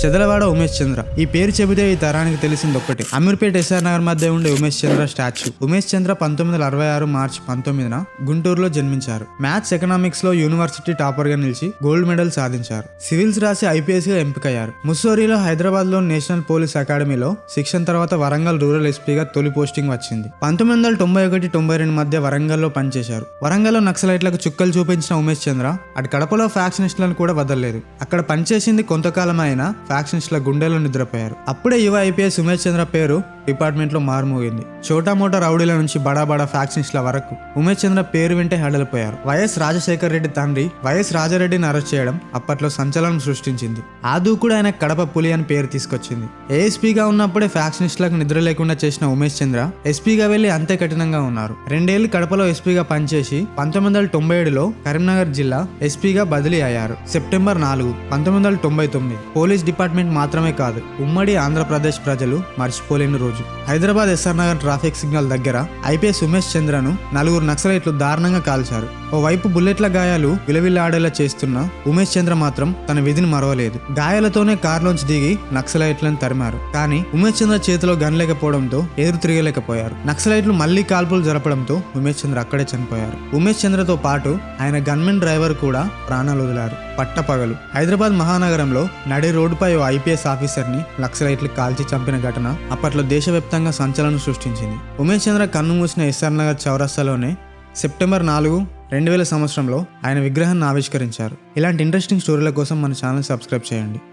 చెదలవాడ ఉమేష్ చంద్ర. ఈ పేరు చెబితే ఈ తరానికి తెలిసింది ఒక్కటి, అమీర్పేట్ ఎస్ఆర్ నగర్ మధ్య ఉండే ఉమేష్ చంద్ర స్టాచ్యూ. ఉమేష్ చంద్ర 1966 మార్చి 19న గుంటూరులో జన్మించారు. మ్యాథ్స్ ఎకనామిక్స్ లో యూనివర్సిటీ టాపర్ గా నిలిచి గోల్డ్ మెడల్ సాధించారు. సివిల్స్ రాసి ఐపీఎస్ గా ఎంపికయ్యారు. ముస్సోరిలో హైదరాబాద్ లో నేషనల్ పోలీస్ అకాడమీలో శిక్షణ తర్వాత వరంగల్ రూరల్ ఎస్పీగా తొలి పోస్టింగ్ వచ్చింది. 1991-92 మధ్య వరంగల్లో పనిచేశారు. వరంగల్లో నక్సలైట్లకు చుక్కలు చూపించిన ఉమేష్ చంద్ర అటు కడపలో ఫ్యాక్షనిస్టులను కూడా వదలలేదు. అక్కడ పనిచేసింది కొంతకాలం అయినా ఫ్యాక్షనిస్టుల గుండెలో నిద్రపోయారు. అప్పుడే యువ ఐపీఎస్ ఉమేష్ చంద్ర పేరు డిపార్ట్మెంట్ లో మారుమోగింది. చోటా మోటా రౌడీల నుంచి బడా బడా ఫ్యాక్షనిస్టుల వరకు ఉమేష్ చంద్ర పేరు వింటే హడలిపోయారు. వైఎస్ రాజశేఖర్ రెడ్డి తండ్రి వైఎస్ రాజారెడ్డిని అరెస్ట్ చేయడం అప్పట్లో సంచలనం సృష్టించింది. ఆ దూకుడు ఆయన కడప పులి అని పేరు తీసుకొచ్చింది. ఏఎస్పీగా ఉన్నప్పుడే ఫ్యాక్షనిస్టులకు నిద్ర లేకుండా చేసిన ఉమేష్ చంద్ర ఎస్పీగా వెళ్లి అంతే కఠినంగా ఉన్నారు. 2 ఏళ్లు కడపలో ఎస్పీగా పనిచేసి 1997లో కరీంనగర్ జిల్లా ఎస్పీగా బదిలీ అయ్యారు. సెప్టెంబర్ 4, 1999 పోలీస్ డిపార్ట్మెంట్ మాత్రమే కాదు, ఉమ్మడి ఆంధ్రప్రదేశ్ ప్రజలు మర్చిపోలేని రోజు. Hyderabad SR Nagar traffic signal దగ్గర ఐపీఎస్ ఉమేష్ చంద్రను 4 నక్సలైట్లు దారుణంగా కాల్చారు. ఓవైపు బుల్లెట్ల గాయాలు విలవిల్లాడేలా చేస్తున్న ఉమేష్ చంద్ర మాత్రం తన విధిని మరవలేదు. గాయాలతోనే కారులోంచి దిగి నక్సలైట్లను తరిమారు. కానీ ఉమేష్ చంద్ర చేతిలో గన్ లేకపోవడంతో ఎదురు తిరగలేకపోయారు. నక్సలైట్లు మళ్లీ కాల్పులు జరపడంతో ఉమేష్ చంద్ర అక్కడే చనిపోయారు. ఉమేష్ చంద్రతో పాటు ఆయన గన్మెన్ డ్రైవర్ కూడా ప్రాణాలు వదిలారు. పట్టపగలు హైదరాబాద్ మహానగరంలో నడి రోడ్డుపై ఓ ఐపీఎస్ ఆఫీసర్ ని నక్సలైట్లు కాల్చి చంపిన ఘటన అప్పట్లో దేశవ్యాప్తంగా సంచలనం సృష్టించింది. ఉమేష్ చంద్ర కన్ను మూసిన ఎస్ఆర్ నగర్ చౌరస్తాలోనే సెప్టెంబర్ 4, 2000 సంవత్సరంలో ఆయన విగ్రహాన్ని ఆవిష్కరించారు. ఇలాంటి ఇంట్రెస్టింగ్ స్టోరీల కోసం మన ఛానల్ సబ్స్క్రైబ్ చేయండి.